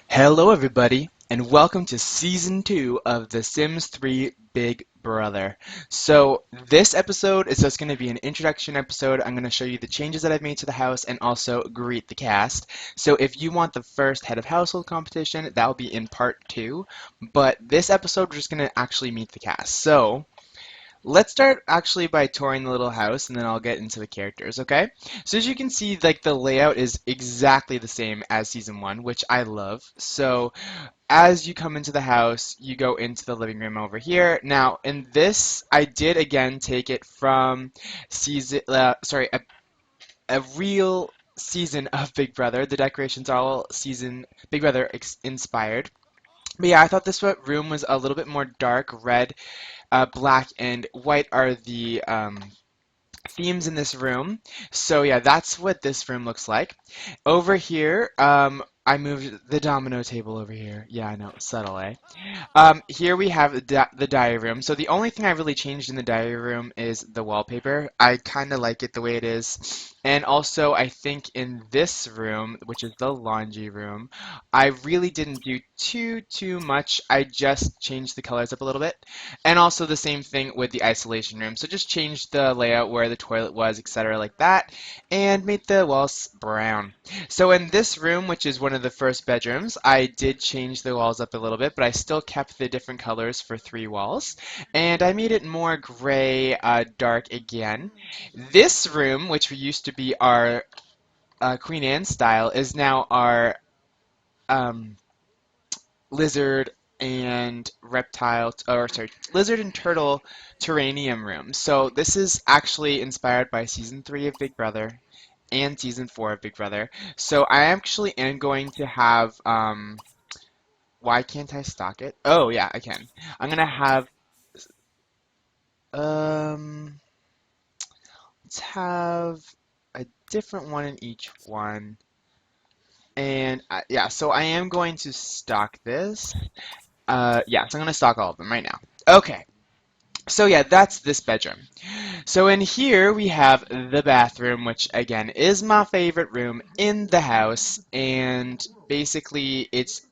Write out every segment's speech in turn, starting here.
Hello, everybody, and welcome to Season 2 of The Sims 3 Big Brother. So, this episode is just going to be an introduction episode. I'm going to show you the changes that I've made to the house and also greet the cast. So, if you want the first head of household competition, that will be in part 2. But this episode, we're just going to actually meet the cast. So, let's start actually by touring the little house and then I'll get into the characters, okay? So as you can see, like the layout is exactly the same as season 1, which I love. So as you come into the house, you go into the living room over here. Now, in this, I did again take it from a real season of Big Brother. The decorations are all season Big Brother inspired. But yeah, I thought this room was a little bit more dark red, black and white are the themes in this room. So yeah, that's what this room looks like. Over here, I moved the domino table over here. Yeah, I know, subtle, eh? Here we have the diary room. So the only thing I really changed in the diary room is the wallpaper. I kind of like it the way it is. And also, I think in this room, which is the laundry room, I really didn't do too much. I just changed the colors up a little bit. And also the same thing with the isolation room. So just changed the layout where the toilet was, etc. like that, and made the walls brown. So in this room, which is one of the first bedrooms, I did change the walls up a little bit, but I still kept the different colors for 3 walls. And I made it more gray, dark again. This room, which used to be our Queen Anne style, is now our um, lizard and lizard and turtle terranium room. So this is actually inspired by season 3 of Big Brother and season 4 of Big Brother. So I actually am going to have, why can't I stock it? Oh yeah, I can. I'm gonna have, um, let's have a different one in each one. And yeah, so I am going to stock this. Yeah, so I'm gonna stock all of them right now. Okay. So yeah, that's this bedroom. So in here we have the bathroom, which again is my favorite room in the house, and basically it's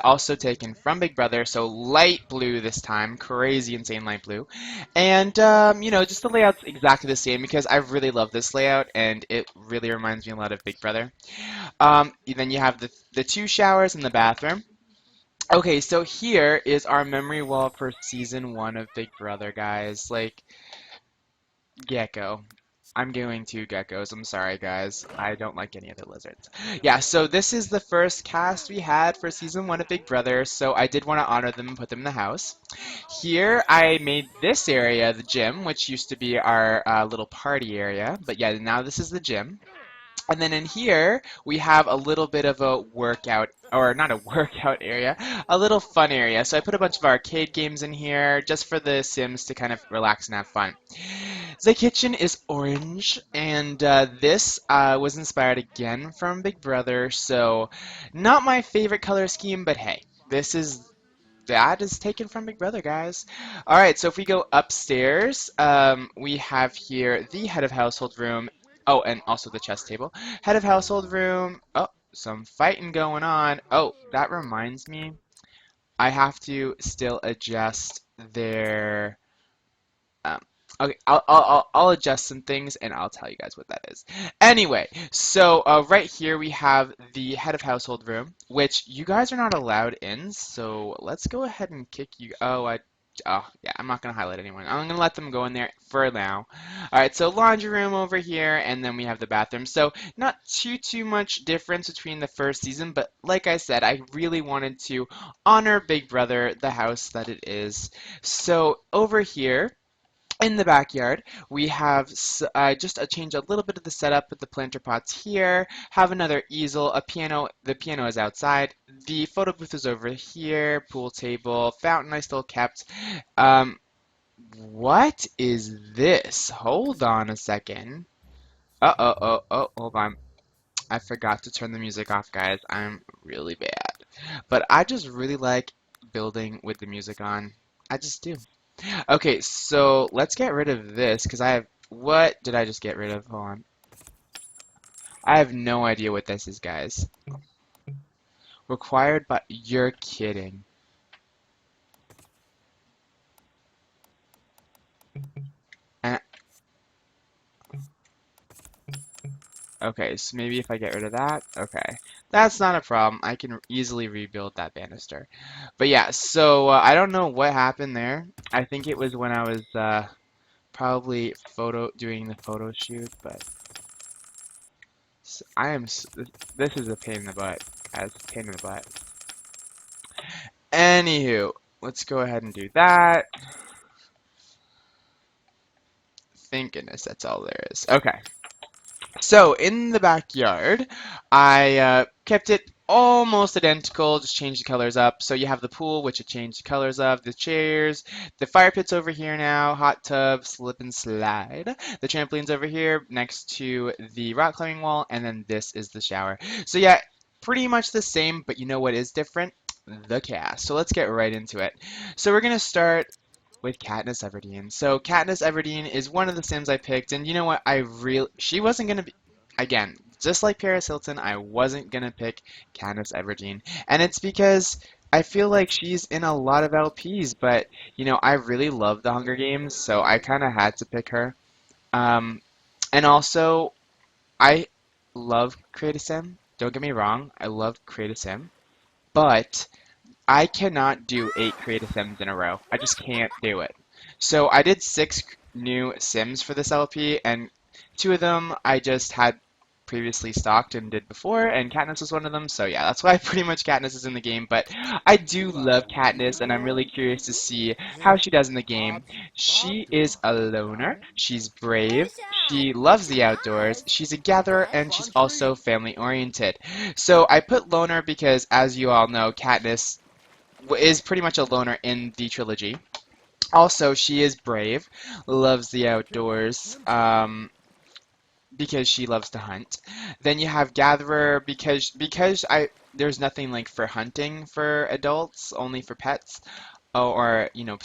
also taken from Big Brother, so light blue this time, crazy insane light blue, and just the layout's exactly the same because I really love this layout and it really reminds me a lot of Big Brother. Then you have the 2 showers in the bathroom. Okay, so here is our memory wall for season 1 of Big Brother, guys. Like, gecko. I'm going to geckos. I'm sorry, guys. I don't like any other lizards. Yeah, so this is the first cast we had for season 1 of Big Brother, so I did want to honor them and put them in the house. Here, I made this area the gym, which used to be our little party area, but yeah, now this is the gym. And then in here, we have a little bit of a workout, or not a workout area, a little fun area. So I put a bunch of arcade games in here just for the Sims to kind of relax and have fun. The kitchen is orange, and this was inspired again from Big Brother, so not my favorite color scheme, but hey, that is taken from Big Brother, guys. All right, so if we go upstairs, we have here the head of household room. Oh, and also the chess table. Head of household room. Oh, some fighting going on. Oh, that reminds me. I have to still adjust their um, okay, I'll adjust some things and I'll tell you guys what that is. Anyway, so right here we have the head of household room, which you guys are not allowed in. So let's go ahead and kick you. Oh yeah, I'm not gonna highlight anyone. I'm gonna let them go in there for now. All right, so laundry room over here, and then we have the bathroom. So not too much difference between the first season, but like I said, I really wanted to honor Big Brother, the house that it is. So over here. In the backyard, we have just a change a little bit of the setup with the planter pots here, have another easel, a piano, the piano is outside, the photo booth is over here, pool table, fountain I still kept. Um, what is this? Hold on a second. Hold on. I forgot to turn the music off, guys. I'm really bad. But I just really like building with the music on. I just do. Okay, so let's get rid of this because I have. What did I just get rid of? Hold on. I have no idea what this is, guys. Required, but you're kidding. Eh, okay, so maybe if I get rid of that, okay. That's not a problem. I can easily rebuild that banister. But yeah, so I don't know what happened there. I think it was when I was probably doing the photo shoot, but I am this is a pain in the butt, guys. Pain in the butt. Anywho, let's go ahead and do that. Thank goodness that's all there is. Okay. So in the backyard, I kept it almost identical, just changed the colors up. So you have the pool, which I changed the colors of, the chairs, the fire pit's over here now, hot tub, slip and slide. The trampoline's over here next to the rock climbing wall, and then this is the shower. So yeah, pretty much the same, but you know what is different? The cast. So let's get right into it. So we're gonna start with Katniss Everdeen. So Katniss Everdeen is one of the Sims I picked, and you know what? She wasn't gonna be again, just like Paris Hilton. I wasn't gonna pick Katniss Everdeen, and it's because I feel like she's in a lot of LPs, but you know I really love the Hunger Games, so I kind of had to pick her. Um, and also I love Create a Sim. Don't get me wrong, I love Create a Sim, but I cannot do 8 creative Sims in a row. I just can't do it. So I did 6 new Sims for this LP, and 2 of them I just had previously stocked and did before, and Katniss was one of them. So yeah, that's why pretty much Katniss is in the game. But I do love Katniss, and I'm really curious to see how she does in the game. She is a loner. She's brave. She loves the outdoors. She's a gatherer, and she's also family oriented. So I put loner because, as you all know, Katniss is pretty much a loner in the trilogy. Also, she is brave, loves the outdoors, because she loves to hunt. Then you have Gatherer because I there's nothing like for hunting for adults, only for pets. Oh, or you know,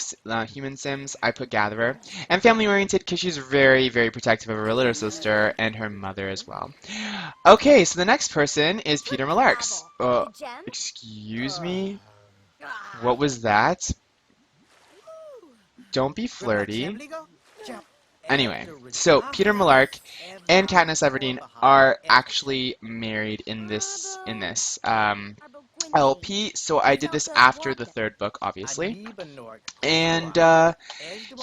human Sims. I put Gatherer and family oriented because she's very, very protective of her little sister and her mother as well. Okay, so the next person is Peter Malarks. Excuse me. What was that? Don't be flirty. Anyway, so Peter Millark and Katniss Everdeen are actually married in this LP. So I did this after the third book, obviously. And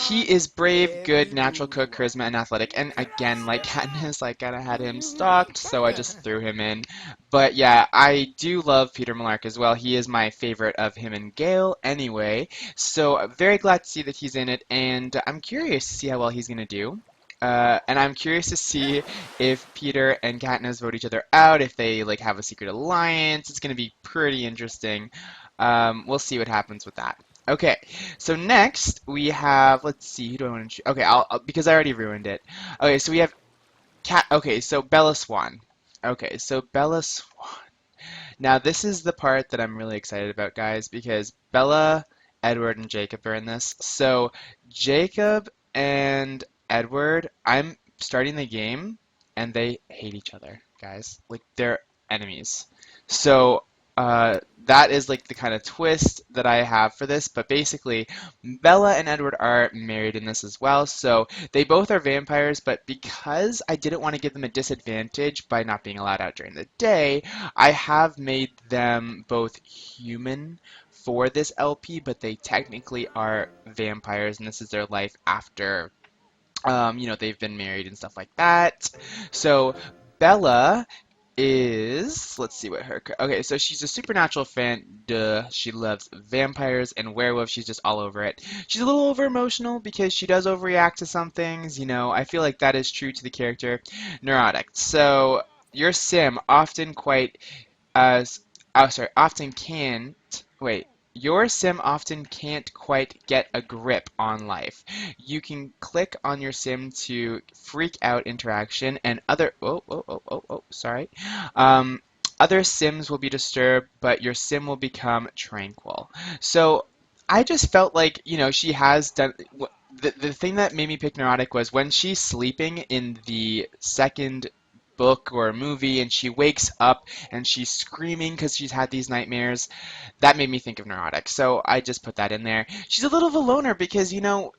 he is brave, good, natural cook, charisma, and athletic. And again, like Katniss, I kind of had him stalked, so I just threw him in. But yeah, I do love Peter Millark as well. He is my favorite of him and Gale anyway. So I'm very glad to see that he's in it, and I'm curious to see how well he's going to do. And I'm curious to see if Peter and Katniss vote each other out, if they like have a secret alliance. It's going to be pretty interesting. We'll see what happens with that. Okay, so next we have, let's see, who do I want to choose? Okay, because I already ruined it. Okay, so we have okay, so Bella Swan. Okay, so Bella Swan. Now this is the part that I'm really excited about, guys, because Bella, Edward, and Jacob are in this. So Jacob and Edward, I'm starting the game, and they hate each other, guys. Like they're enemies. So that is like the kind of twist that I have for this. But basically, Bella and Edward are married in this as well. So they both are vampires, but because I didn't want to give them a disadvantage by not being allowed out during the day, I have made them both human for this LP, but they technically are vampires, and this is their life after you know, they've been married and stuff like that. So Bella is, let's see what her, okay, so she's a supernatural fan, duh. She loves vampires and werewolves. She's just all over it. She's a little over emotional because she does overreact to some things, you know. I feel like that is true to the character. Neurotic. So your sim often quite as oh sorry, often can't wait. Your sim often can't quite get a grip on life. You can click on your sim to freak out interaction and sorry. Um, Other sims will be disturbed, but your sim will become tranquil. So I just felt like, you know, she has done the thing that made me pick neurotic was when she's sleeping in the second book or a movie and she wakes up and she's screaming because she's had these nightmares, that made me think of neurotic. So I just put that in there. She's a little of a loner because,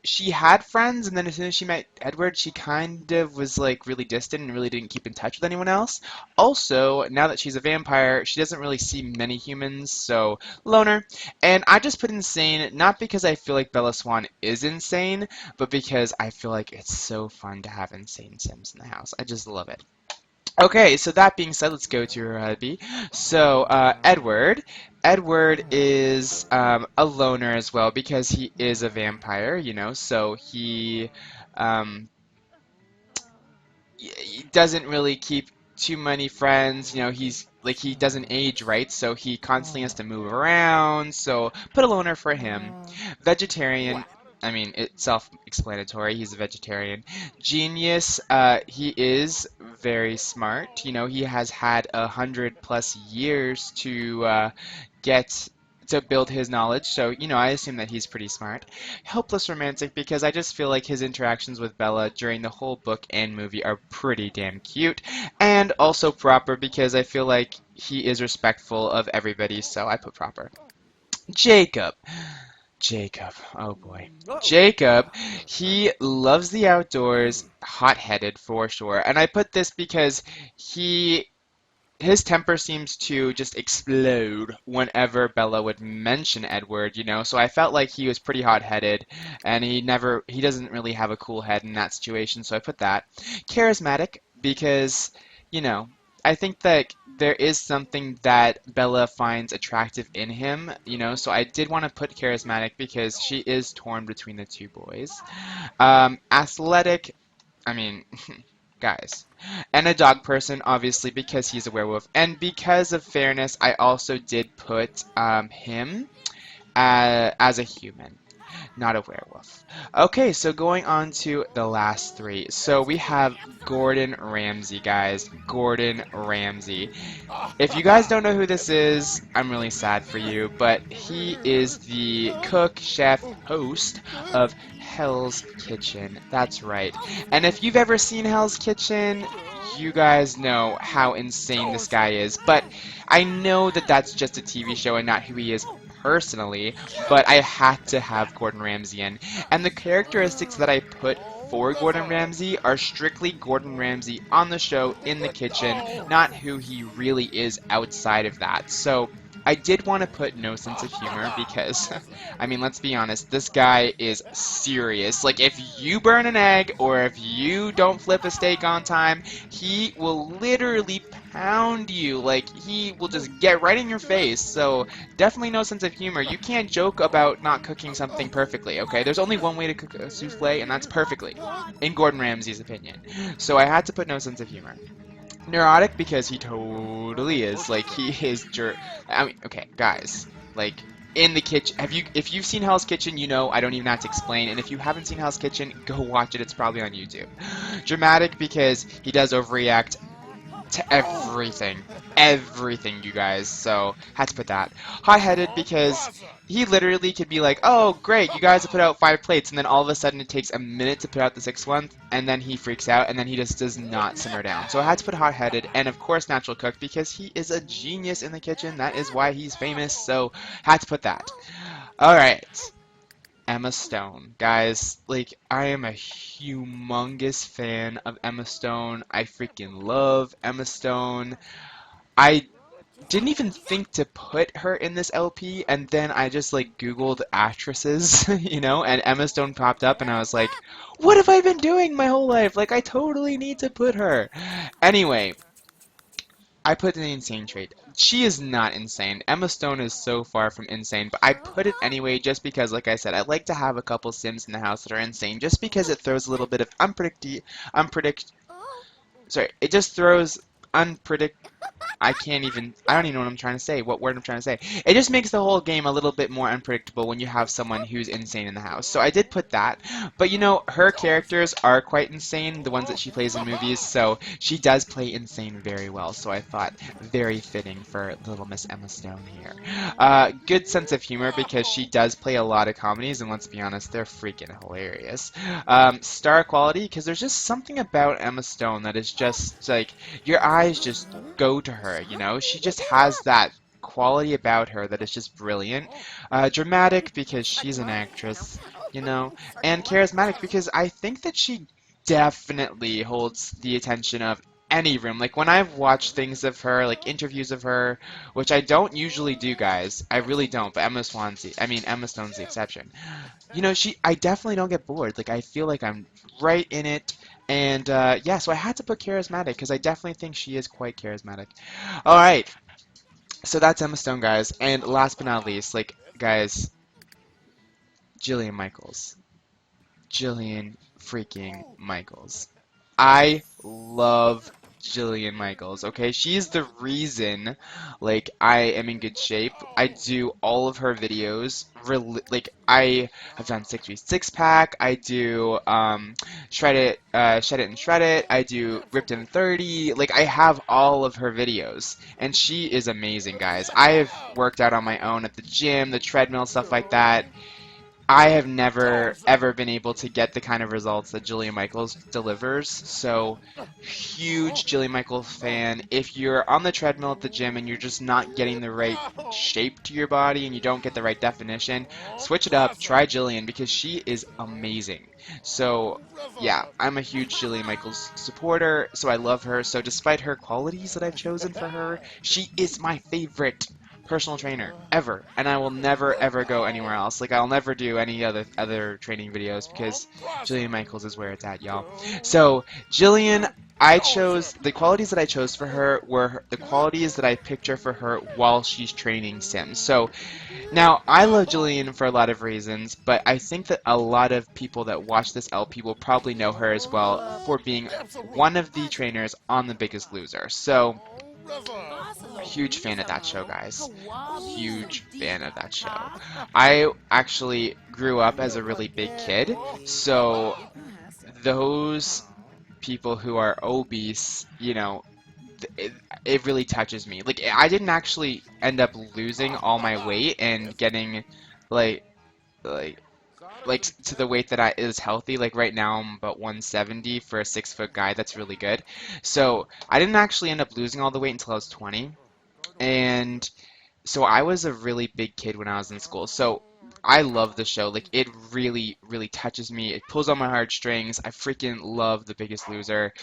she had friends, and then as soon as she met Edward, she kind of was like really distant and really didn't keep in touch with anyone else. Also, now that she's a vampire, she doesn't really see many humans, so loner. And I just put insane, not because I feel like Bella Swan is insane, but because I feel like it's so fun to have insane Sims in the house. I just love it. Okay, so that being said, let's go to your hubby. So, Edward. Edward is a loner as well because he is a vampire, so um, he doesn't really keep too many friends. He's like he doesn't age right, so he constantly has to move around. So put a loner for him. Vegetarian. I mean, it's self-explanatory. He's a vegetarian. Genius. He is very smart. He has had 100+ years get to build his knowledge. So, I assume that he's pretty smart. Helpless romantic because I just feel like his interactions with Bella during the whole book and movie are pretty damn cute. And also proper because I feel like he is respectful of everybody, so I put proper. Jacob. Jacob. Oh boy. Jacob, he loves the outdoors, hot-headed for sure. And I put this because he his temper seems to just explode whenever Bella would mention Edward, So I felt like he was pretty hot-headed, and he doesn't really have a cool head in that situation, so I put that. Charismatic, because, you know, I think that there is something that Bella finds attractive in him, so I did want to put charismatic because she is torn between the two boys. Athletic, I mean, guys. And a dog person, obviously, because he's a werewolf. And because of fairness, I also did put him as a human, not a werewolf. Okay, so going on to the last three. So we have Gordon Ramsay, guys. Gordon Ramsay. If you guys don't know who this is, I'm really sad for you, but he is the cook, chef, host of Hell's Kitchen. That's right. And if you've ever seen Hell's Kitchen, you guys know how insane this guy is. But I know that that's just a TV show and not who he is personally, but I had to have Gordon Ramsay in. And the characteristics that I put for Gordon Ramsay are strictly Gordon Ramsay on the show in the kitchen, not who he really is outside of that. So I did want to put no sense of humor because, I mean, let's be honest, this guy is serious. Like, if you burn an egg or if you don't flip a steak on time, he will literally pound you. Like, he will just get right in your face. So definitely no sense of humor. You can't joke about not cooking something perfectly, okay? There's only one way to cook a souffle, and that's perfectly, in Gordon Ramsay's opinion. So I had to put no sense of humor. Neurotic because he totally is. Like, he is I mean, okay, guys. Like, in the kitchen, if you've seen Hell's Kitchen, I don't even have to explain. And if you haven't seen Hell's Kitchen, go watch it. It's probably on YouTube. Dramatic because he does overreact to everything. Everything, you guys. So, had to put that. Hot-headed because he literally could be like, oh, great, you guys have put out 5 plates, and then all of a sudden it takes a minute to put out the 6th one, and then he freaks out, and then he just does not simmer down. So I had to put hot-headed, and of course natural cook, because he is a genius in the kitchen. That is why he's famous, so had to put that. Alright. Emma Stone. Guys, like, I am a humongous fan of Emma Stone. I freaking love Emma Stone. I didn't even think to put her in this LP, and then I just like Googled actresses, and Emma Stone popped up, and I was like, what have I been doing my whole life? Like, I totally need to put her. Anyway, I put in the insane trait. She is not insane. Emma Stone is so far from insane, but I put it anyway just because, like I said, I like to have a couple Sims in the house that are insane, just because it throws a little bit of unpredict. Sorry, it just throws unpredict. I can't even, I don't even know what I'm trying to say, what word I'm trying to say. It just makes the whole game a little bit more unpredictable when you have someone who's insane in the house. So I did put that. But you know, her characters are quite insane, the ones that she plays in movies, so she does play insane very well. So I thought very fitting for little Miss Emma Stone here. Good sense of humor because she does play a lot of comedies, and let's be honest, they're freaking hilarious. Star quality because there's just something about Emma Stone that is just like your eyes just go to her, you know? She just has that quality about her that is just brilliant. Dramatic because she's an actress, you know, and charismatic because I think that she definitely holds the attention of any room. Like when I've watched things of her, like interviews of her, which I don't usually do, guys. I really don't, but Emma Stone's the exception. You know, I definitely don't get bored. Like I feel like I'm right in it. And yeah, so I had to put charismatic because I definitely think she is quite charismatic. All right, so that's Emma Stone, guys. And last but not least, like, guys, Jillian Michaels. Jillian freaking Michaels. I love Jillian Michaels, okay? She's the reason, like, I am in good shape. I do all of her videos. Like, I have done 6 pack. I do, Shed It and Shred It. I do Ripped in 30. Like, I have all of her videos. And she is amazing, guys. I have worked out on my own at the gym, the treadmill, stuff like that. I have never ever been able to get the kind of results that Jillian Michaels delivers. So, huge Jillian Michaels fan. If you're on the treadmill at the gym and you're just not getting the right shape to your body and you don't get the right definition, switch it up. Try Jillian because she is amazing. So, yeah, I'm a huge Jillian Michaels supporter, so I love her. So, despite her qualities that I've chosen for her, she is my favorite personal trainer ever, and I will never ever go anywhere else. Like I'll never do any other training videos because Jillian Michaels is where it's at, y'all. So Jillian, I chose the qualities that I chose for her were the qualities that I picture for her while she's training Sims. So now I love Jillian for a lot of reasons, but I think that a lot of people that watch this LP will probably know her as well for being one of the trainers on The Biggest Loser. So huge fan of that show, guys. Huge fan of that show. I actually grew up as a really big kid, so those people who are obese, you know, it really touches me. Like, I didn't actually end up losing all my weight and getting like like to the weight that I is healthy. Like right now I'm about 170 for a 6 foot guy. That's really good. So I didn't actually end up losing all the weight until I was 20. And so I was a really big kid when I was in school. So I love the show. Like it really, really touches me. It pulls on my heartstrings. I freaking love The Biggest Loser.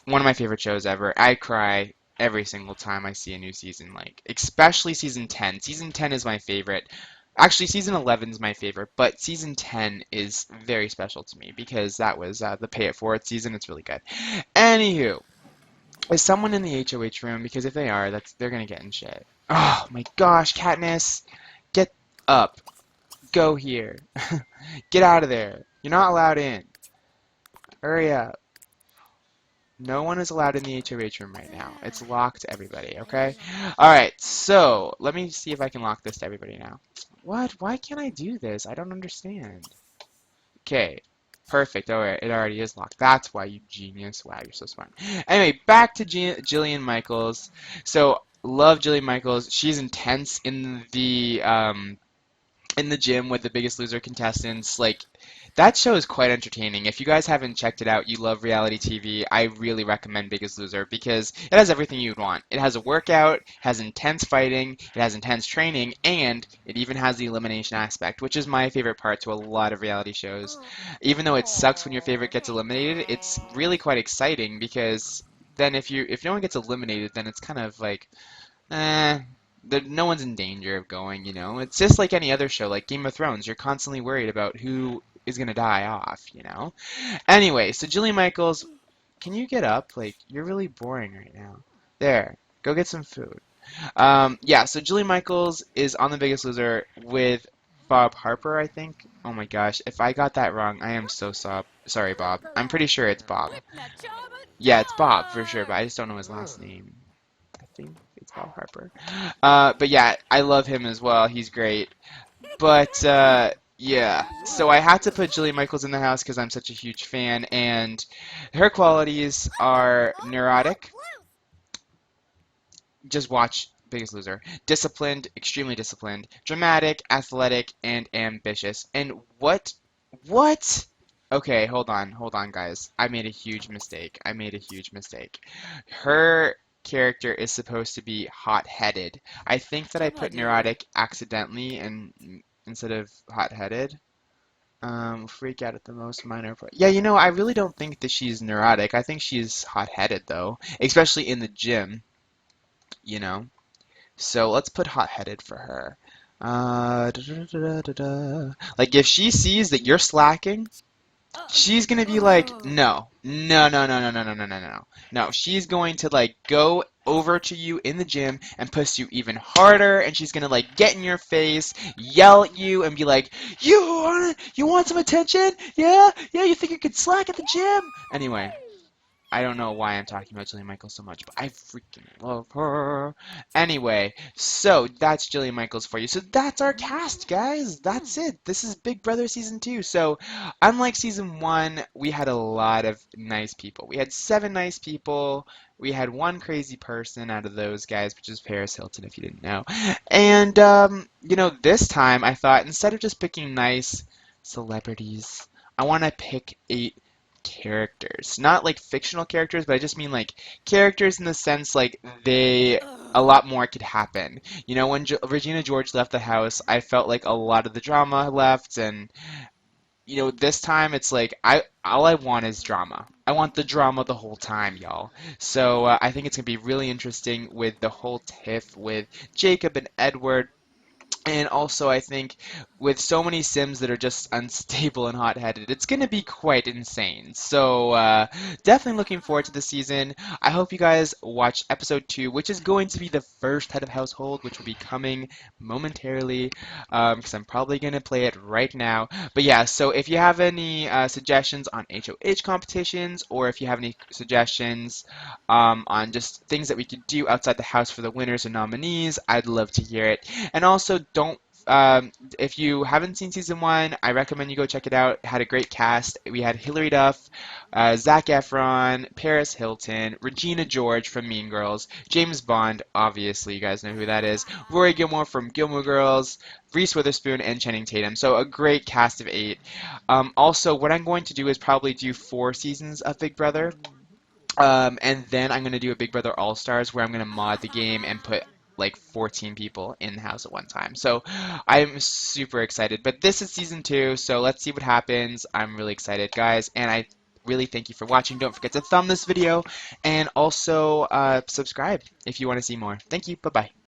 One of my favorite shows ever. I cry every single time I see a new season, like especially season 10. Season 10 is my favorite. Actually, season 11 is my favorite, but season 10 is very special to me because that was the Pay It Forward season. It's really good. Anywho, is someone in the HOH room? Because if they are, they're gonna get in shit. Oh my gosh, Katniss, get up, go here, get out of there. You're not allowed in. Hurry up. No one is allowed in the HOH room right now. It's locked to everybody, okay? Alright, so let me see if I can lock this to everybody now. What? Why can't I do this? I don't understand. Okay, perfect. Alright, it already is locked. That's why, you genius. Wow, you're so smart. Anyway, back to Jillian Michaels. So, love Jillian Michaels. She's intense in the gym with The Biggest Loser contestants. Like, that show is quite entertaining. If you guys haven't checked it out, you love reality TV, I really recommend Biggest Loser because it has everything you'd want. It has a workout, it has intense fighting, it has intense training, and it even has the elimination aspect, which is my favorite part to a lot of reality shows. Even though it sucks when your favorite gets eliminated, it's really quite exciting because then if no one gets eliminated, then it's kind of like eh, no one's in danger of going, you know? It's just like any other show, like Game of Thrones. You're constantly worried about who is gonna die off, you know? Anyway, so Jillian Michaels, can you get up? Like, you're really boring right now. There, go get some food. Yeah, so Jillian Michaels is on The Biggest Loser with Bob Harper, I think. Oh my gosh, if I got that wrong, I am so sorry, Bob. I'm pretty sure it's Bob. Yeah, it's Bob for sure, but I just don't know his last name. think it's Bob Harper. But yeah, I love him as well. He's great. But yeah, so I had to put Jillian Michaels in the house because I'm such a huge fan, and her qualities are neurotic. Just watch Biggest Loser. Disciplined, extremely disciplined, dramatic, athletic, and ambitious. And what? Okay, hold on, guys. I made a huge mistake. I made a huge mistake. Her character is supposed to be hot-headed. I think that I put neurotic accidentally and instead of hot-headed. Freak out at the most minor part. Yeah, I really don't think that she's neurotic. I think she's hot-headed though, especially in the gym, you know. So let's put hot-headed for her. Like if she sees that you're slacking, she's gonna be like, no, no, no, no, no, no, no, no, no, no, no. She's going to like go over to you in the gym and push you even harder, and she's gonna like get in your face, yell at you, and be like, you want some attention? Yeah, yeah. You think you could slack at the gym? Anyway, I don't know why I'm talking about Jillian Michaels so much, but I freaking love her. Anyway, so that's Jillian Michaels for you. So that's our cast, guys. That's it. This is Big Brother Season 2. So, unlike Season 1, we had a lot of nice people. We had 7 nice people. We had one crazy person out of those guys, which is Paris Hilton, if you didn't know. And, this time I thought instead of just picking nice celebrities, I want to pick 8 characters. Not like fictional characters, but I just mean like characters in the sense like a lot more could happen. When Regina George left the house, I felt like a lot of the drama left, and this time it's like all I want is drama. I want the drama the whole time, y'all. So I think it's gonna be really interesting with the whole tiff with Jacob and Edward. And also, I think with so many Sims that are just unstable and hot-headed, it's going to be quite insane. So, definitely looking forward to the season. I hope you guys watch episode 2, which is going to be the first head of household, which will be coming momentarily, because I'm probably going to play it right now. But yeah, so if you have any suggestions on HOH competitions, or if you have any suggestions on just things that we could do outside the house for the winners or nominees, I'd love to hear it. And also, don't if you haven't seen season 1, I recommend you go check it out. It had a great cast. We had Hilary Duff, Zac Efron, Paris Hilton, Regina George from Mean Girls, James Bond, obviously you guys know who that is, Rory Gilmore from Gilmore Girls, Reese Witherspoon, and Channing Tatum. So a great cast of 8. Also, what I'm going to do is probably do 4 seasons of Big Brother. And then I'm going to do a Big Brother All-Stars where I'm going to mod the game and put like 14 people in the house at one time. So I'm super excited. But this is season 2, so let's see what happens. I'm really excited, guys, and I really thank you for watching. Don't forget to thumb this video and also subscribe if you want to see more. Thank you. Bye-bye.